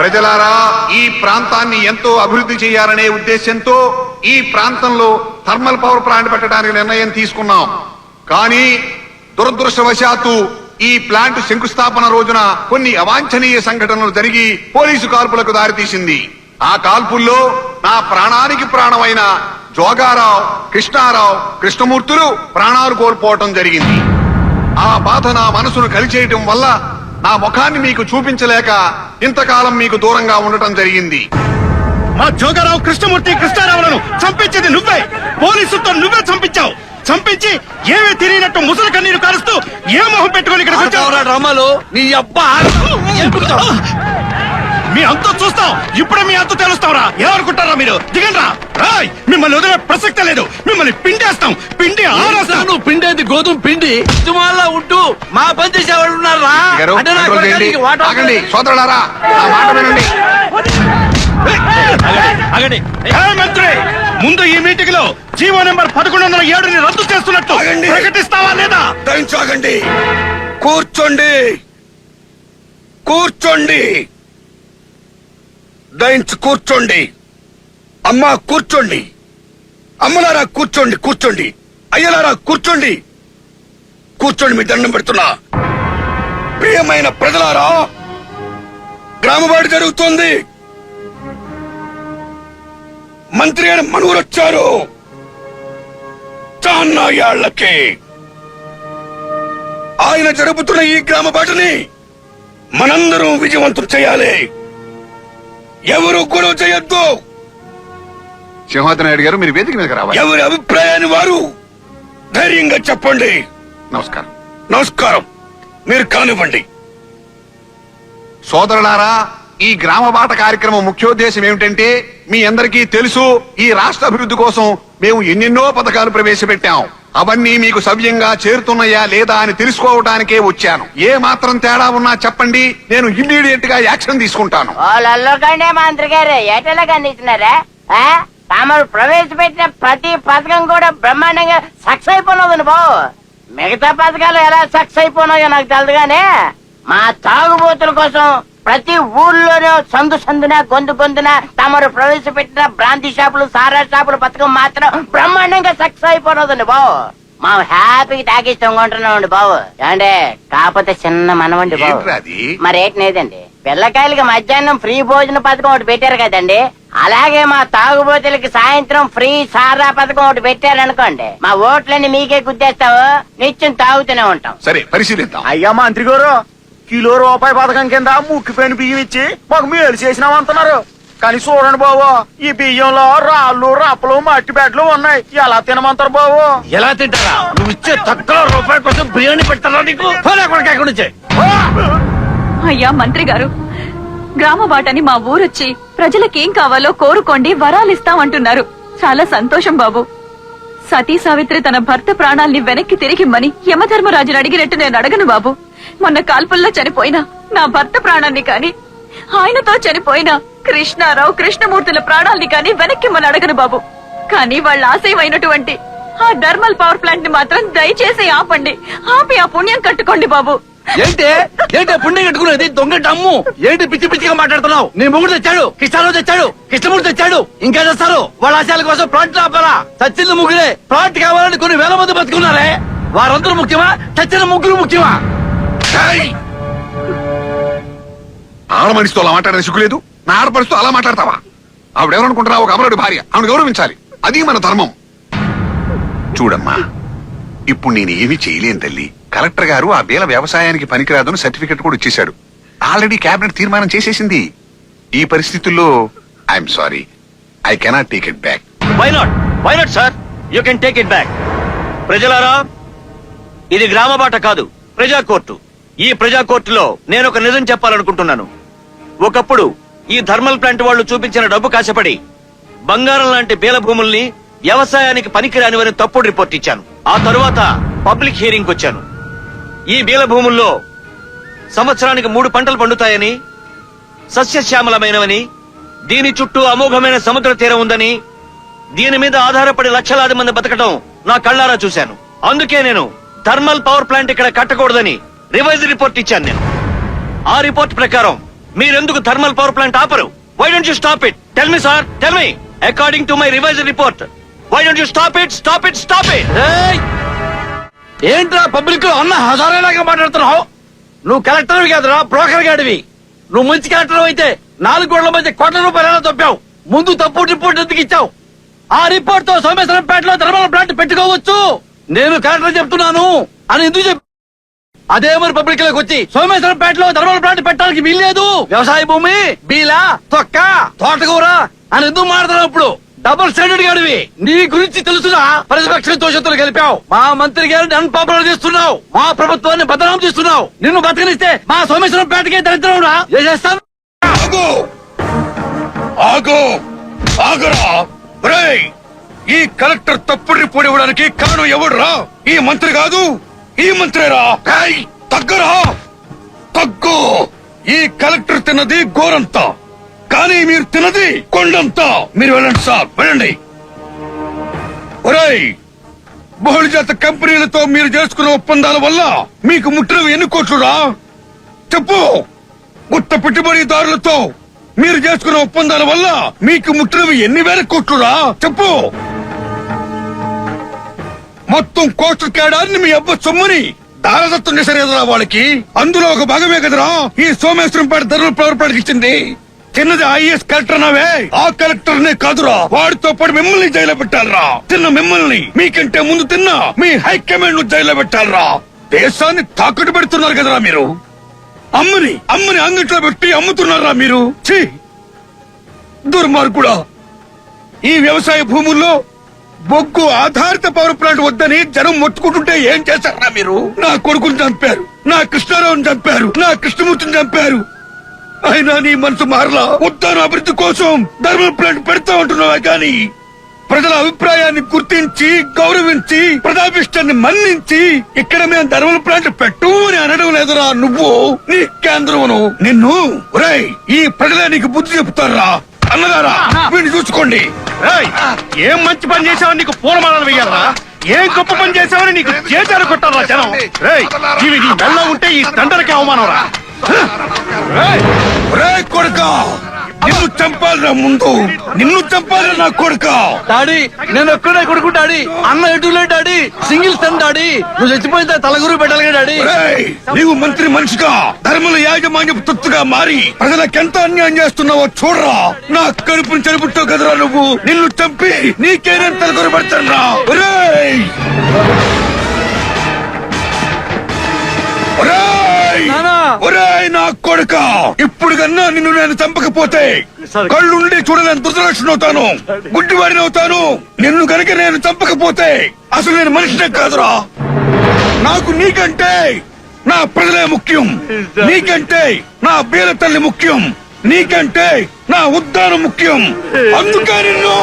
ప్రజలారా, ఈ ప్రాంతాన్ని ఎంతో అభివృద్ధి చేయాలనే ఉద్దేశంతో ఈ ప్రాంతంలో థర్మల్ పవర్ ప్లాంట్ పెట్టడానికి నిర్ణయం తీసుకున్నాం. కానీ దురదృష్టవశాత్తు ఈ ప్లాంట్ శంకుస్థాపన రోజున కొన్ని అవాంఛనీయ సంఘటనలు జరిగి పోలీసు కాల్పులకు దారితీసింది. ఆ కాల్పుల్లో నా ప్రాణానికి ప్రాణమైన జోగారావు, కృష్ణారావు, కృష్ణమూర్తులు ప్రాణాలు కోల్పోవటం జరిగింది. ఆ బాధ నా మనసును కలిచేయటం వల్ల నా ముఖాన్ని మీకు చూపించలేక ఇంతకాలం మీకు దూరంగా ఉండటం జరిగింది. మా జోగారావు, కృష్ణమూర్తి, కృష్ణారావులను చంపించేది నువ్వే. పోలీసులతో నువ్వే చంపించావు. చంపించి ఏమీ తెలియనట్టు ముసలి కన్నీరు కారుస్తూ ఏ మొహం పెట్టుకొని ఇక్కడికి వచ్చావు? డ్రామాలు నీ అబ్బా మీ అంతా చూస్తాం. ఇప్పుడే మీ అంతా తెలుస్తావురా. ఏమనుకుంటారా మీరు? దిగండ్రా. రాయ్, మిమ్మల్ని వదిలే ప్రసక్తే లేదు. మిమ్మల్ని పిండేస్తాం, పిండి ఆరేస్తాం. నువ్వు పిండేది గోధుమ పిండి. తుమాలా ఉంటూ మా పని చేసేవాళ్ళు ఉన్నారా? ఆగండి సోదరులారా, నా మాట వినండి. మంత్రి, ముందు ఈ మీటింగ్ లో జీవో నెంబర్ 1107ని రద్దు చేస్తున్నట్టు ప్రకటిస్తావా లేదా? దయించాగండి. కూర్చోండి, కూర్చోండి, దయించి కూర్చోండి. అమ్మా కూర్చోండి. అమ్మలారా కూర్చోండి, కూర్చోండి. అయ్యలారా కూర్చోండి, కూర్చోండి. మీ దండం పెడుతున్నా. ప్రియమైన ప్రజలారా, గ్రామవాడి జరుగుతోంది. మంత్రి అయిన మనూరు వచ్చారు. చాలా ఏళ్లకి ఆయన జరుపుతున్న ఈ గ్రామ బాటని మనందరం విజయవంతం చేయాలి. ఎవరు గొడవ చేయొద్దు. సింహాద్రి నాయుడు గారు, మీరు వేదిక మీదకి రావాలి. ఎవరి అభిప్రాయాన్ని వారు ధైర్యంగా చెప్పండి. నమస్కారం. నమస్కారం. మీరు కానివ్వండి. సోదరులారా, ఈ గ్రామ బాట కార్యక్రమం ముఖ్యోద్దేశం ఏమిటంటే, మీ అందరికీ తెలుసు, ఈ రాష్ట్ర అభివృద్ధి కోసం మేము ఎన్నెన్నో పథకాలు ప్రవేశపెట్టాం. అవన్నీ మీకు సవ్యంగా చేరుతున్నాయా లేదా అని తెలుసుకోవడానికే వచ్చాను. ఏ మాత్రం తేడా ఉన్నా చెప్పండి, నేను ఇమ్మీడియట్ గా యాక్షన్ తీసుకుంటాను. మంత్రి గారు ఎటలా కందిస్తున్నారా? తమరు ప్రవేశపెట్టిన ప్రతి పథకం కూడా బ్రహ్మాండంగా సక్సెస్ అయిపోయినదండి బాబు. మిగతా పథకాలు ఎలా సక్సెస్ అయిపోయినాయో నాకు తెలియదు గానీ, మా తాగుబోతుల కోసం ప్రతి ఊర్లోనూ సందు సందున గొంతు గొంతున తమరు ప్రవేశపెట్టిన బ్రాంతి షాపులు, సారా షాపుల పథకం మాత్రం బ్రహ్మాండంగా సక్సెస్ అయిపోయినదండి బాబు. మా హ్యాపీగా తాగిస్తాం కొంటున్నామండి బాబు. అంటే కాకపోతే చిన్న మనవండి బాబు. మరేంటినేదండి, పిల్లకాయలకి మధ్యాహ్నం ఫ్రీ భోజన పథకం ఒకటి పెట్టారు కదండి, అలాగే మా తాగుబోతులకి సాయంత్రం ఫ్రీ సారా పథకం ఒకటి పెట్టారనుకోండి, మా ఓట్లన్నీ మీకే గుద్దేస్తావు, నిత్యం తాగుతూనే ఉంటాం. సరే, పరిశీలిద్దాం. అయ్యా మంత్రి గారు, కిలో రూపాయి పథకం కింద ముక్కిపోయిన బియ్యం ఇచ్చి మాకు మేలు చేసినామంటున్నారు. కానీ చూడండి బాబు, ఈ బియ్యంలో రాళ్ళు, రప్పలు, మట్టి బెడ్లు ఉన్నాయి. ఎలా తినమంటారు బాబు? ఎలా తింటారా? నువ్వు ఇచ్చే తక్కువ రూపాయి కోసం బిర్యానీ పెడతారా నీకు? అయ్యా మంత్రి గారు, గ్రామ బాటని మా ఊరొచ్చి ప్రజలకేం కావాలో కోరుకోండి, వరాలిస్తామంటున్నారు. చాలా సంతోషం బాబు. సతీ సావిత్రి తన భర్త ప్రాణాల్ని వెనక్కి తిరిగిమ్మని యమధర్మరాజుని అడిగినట్టు నేను అడగను బాబు. మొన్న కాల్పుల్లో చనిపోయిన నా భర్త ప్రాణాన్ని కాని, ఆయనతో చనిపోయిన కృష్ణారావు, కృష్ణమూర్తుల ప్రాణాల్ని కాని వెనక్కిమ్మని అడగను బాబు. కానీ వాళ్ళ ఆశయమైనటువంటి ఆ థర్మల్ పవర్ ప్లాంట్ ని మాత్రం దయచేసి ఆపండి. ఆపి ఆ పుణ్యం కట్టుకోండి బాబు. ఏంటి పుణ్యం కట్టుకునేది? దొంగ డమ్ము. ఏంటి పిచ్చి పిచ్చిగా మాట్లాడుతున్నావు? నీ మొగుడు తెచ్చాడు, కృష్ణారావు తెచ్చాడు, కృష్ణమూర్తి తెచ్చాడు. ఇంకా చేస్తారు? వాళ్ళ ఆశయాల కోసం ప్లాంట్ ఆపాలా? చచ్చింది ముగ్గురే. ప్లాంట్ కావాలని కొన్ని వేల మంది బతుకున్నారే. వారందరూ ముఖ్యమా? చచ్చిన ముగ్గురు ముఖ్యమా? ఆడమనిస్తూ అలా మాట్లాడే సిగ్గులేదు? నా ఆడపడుస్తూ అలా మాట్లాడతావా? ఆవిడెవరనుకుంటున్నావు? ఒక అమరుడి భార్య. ఆవిడ గౌరవించాలి. అది మన ధర్మం. చూడమ్మా, ఇప్పుడు నేను ఏమీ చేయలేను తల్లి. కలెక్టర్ గారు ఆ బేల వ్యవసాయానికి పనికిరాదని సర్టిఫికెట్ కూడా ఇచ్చేశాడు. ఆల్రెడీ కేబినెట్ తీర్మానం చేసేసింది. ఈ పరిస్థితుల్లో I'm sorry, I cannot take it back. Why not sir, you can take it back. ప్రజలారా, ఇది గ్రామ బాట కాదు, ప్రజా కోర్టు. ఈ ప్రజా కోర్టులో నేను ఒక నిజం చెప్పాలనుకుంటున్నాను. ఒకప్పుడు ఈ థర్మల్ ప్లాంట్ వాళ్ళు చూపించిన డబ్బు కాశపడి బంగారం లాంటి బేల భూముల్ని వ్యవసాయానికి పనికిరానివని తప్పుడు రిపోర్ట్ ఇచ్చాను. ఆ తరువాత పబ్లిక్ హియరింగ్ వచ్చాను. ఈ బేల భూముల్లో సంవత్సరానికి 3 పంటలు పండుతాయని, సస్యశ్యామలమైనవని, దీని చుట్టూ అమోఘమైన సముద్ర తీరం ఉందని, దీని మీద ఆధారపడి లక్షలాది మంది బతకటం నా కళ్ళారా చూశాను. అందుకే నేను థర్మల్ పవర్ ప్లాంట్ ఇక్కడ కట్టకూడదని రివైజ్ రిపోర్ట్ ఇచ్చాను. నేను ఆ రిపోర్ట్ ప్రకారం మీరెందుకు థర్మల్ పవర్ ప్లాంట్ ఆపరు? Why don't you stop it? Tell me sir, tell me. According to my revised report, why don't you stop it? Stop it, stop it. ఏయ్! ఏంట్రా public లో అన్న హజారేలాగా మాట్లాడుతున్నావు? నువ్వు కలెక్టర్ కాదురా, బ్రోకర్ గాడివి. నువ్వు మంచి కలెక్టర్ అయితే 4 కోట్ల మధ్య కోట్ల రూపాయలు ఎలా తప్పావు? ముందు తప్పు రిపోర్ట్ ఎందుకు ఇచ్చావు? ఆ రిపోర్ట్ తో సోమేశ్వరంపేటలో థర్మల్ ప్లాంట్ పెట్టుకోవచ్చు, నేను కలెక్టర్ చెప్తున్నాను అని ఎందుకు చెప్పి అదే మరి పబ్లిక్ లోకి వచ్చి సోమేశ్వరంపేటలో థర్మల్ ప్లాంట్ పెట్టడానికి వీల్లేదు, వ్యవసాయ భూమి బీలా తొక్క తోటకూర అని ఎందుకు మాట్లాడుతున్నావు? ఇప్పుడు డబుల్ స్టాండర్డ్ గాడివి. నీ గురించి తెలుసునా? ప్రతిపక్ష దోషతులు గెలిపావు, మా మంత్రి గారిని అన్పాపులర్ చేస్తున్నావు, మా ప్రభుత్వాన్ని బదనాం చేస్తున్నావు. నిన్ను బతకనిస్తే మా సోమేశ్వరంపేటకే దరిద్రం రా చేస్తాను. ఆగు ఆగు ఆగురా! ఒరేయ్, ఈ కలెక్టర్ తప్పుడు రిపోర్ట్ ఇవ్వడానికి కారణం ఎవడురా? ఈ మంత్రి కాదు, ఈ మంత్రేరా. ఏయ్, తగ్గరా, తగ్గు. ఈ కలెక్టర్ తిన్నది గోరంతా, కానీ మీరు తిన్నది కొండంతా. మీరు వెళ్ళండి సార్, వెళ్ళండి. ఒరేయ్, బహుళజాత కంపెనీలతో మీరు చేసుకున్న ఒప్పందాల వల్ల మీకు ముట్టినవి ఎన్ని కోట్లురా? చెప్పు. గుత్త పెట్టుబడిదారులతో మీరు చేసుకున్న ఒప్పందాల వల్ల మీకు ముట్టినవి ఎన్ని వేల కోట్లురా? చెప్పు. మొత్తం కోట్ల కేడాన్ని మీ అబ్బ సొమ్ముని దారదత్తం చేశారు కదరా వాళ్ళకి. అందులో ఒక భాగమే కదరా ఈ సోమేశ్వరంపేట ధరలు పవర్ ప్లాంట్ ఇచ్చింది. చిన్నది ఐఏఎస్ కలెక్టర్ నావే, ఆ కలెక్టర్ నే కాదురా, వాడితో పాటు మిమ్మల్ని జైల్లో పెట్టాలరా. తిన్న మిమ్మల్ని, మీకంటే ముందు తిన్న మీ హైకమాండ్ ను జైల్లో పెట్టాలరా. దేశాన్ని తాకట్టు పెడుతున్నారు కదరా మీరు. అమ్మని అంగట్లో పెట్టి అమ్ముతున్నారా మీరు? ఛీ, దుర్మార్గుడా. ఈ వ్యవసాయ భూముల్లో బొగ్గు ఆధారిత పవర్ ప్లాంట్ వద్దని జనం మొత్తుకుంటుంటే ఏం చేశారా మీరు? నా కొడుకుని చంపారు, నా కృష్ణారావుని చంపారు, నా కృష్ణమూర్తిని చంపారు. అయినా నీ మనసు మారలా. ఉద్దాన అభివృద్ధి కోసం థర్మల్ ప్లాంట్ పెడతా ఉంటున్నావా కానీ ప్రజల అభిప్రాయాన్ని గుర్తించి గౌరవించి ప్రజాభిష్టాన్ని మన్నించి ఇక్కడ మేము థర్మల్ ప్లాంట్ పెట్టు అని అనడం లేదురా నువ్వు. నీ కేంద్రమును నిన్ను. ఒరేయ్, ఈ ప్రజలే నీకు బుద్ధి చెప్తారా? అన్నగారా, వీడిని చూసుకోండి. ఏం మంచి పని చేసావని నీకు పూలమాలను వెయ్యాలరా? ఏం గొప్ప పని చేసావని నీకు చేతారు కొట్టారా జనం? రేయ్, ఇవి నీ మెల్ల ఉంటే ఈ తండ్రికి అవమానరా? ఒరేయ్ కొడుకా, నిన్ను చంపాలిరా, ముందు నిన్ను చంపాలి నా కొడుకా. డాడీ, నేను ఒక్కడే కొడుకు డాడీ. అన్న ఎటులే డాడీ, సింగిల్ సన్ డాడీ. నువ్వు చచ్చిపోయితే తలగురు పెట్టాలి డాడీ. ఒరేయ్, నీవు మంత్రి మనిషిగా ధర్మల యాజమాన్యపు తొత్తుగా మారి ప్రజలకెంత అన్యాయం చేస్తున్నావో చూడరా. నా కడుపుని చెరుపుట్టావు కదరా నువ్వు. నిన్ను చంపి నీకేనేం తలగురు పెడతాను. ఒరేయ్ ఒరేయ్ నానా! ఒరేయ్ నా కొడుక, ఇప్పుడు కన్నా నిన్ను నేను చంపకపోతే కళ్ళుండి చూడలేని దురదృష్టం అవుతాను, గుడ్డివాడిని అవుతాను. నిన్ను కనుక నేను చంపకపోతే అసలు నేను మనిషినే కాదురా. నాకు నీకంటే నా ప్రజలే ముఖ్యం, నీకంటే నా బీర తల్లి ముఖ్యం, నీకంటే నా ఉద్దానం ముఖ్యం. అందుకే నిన్ను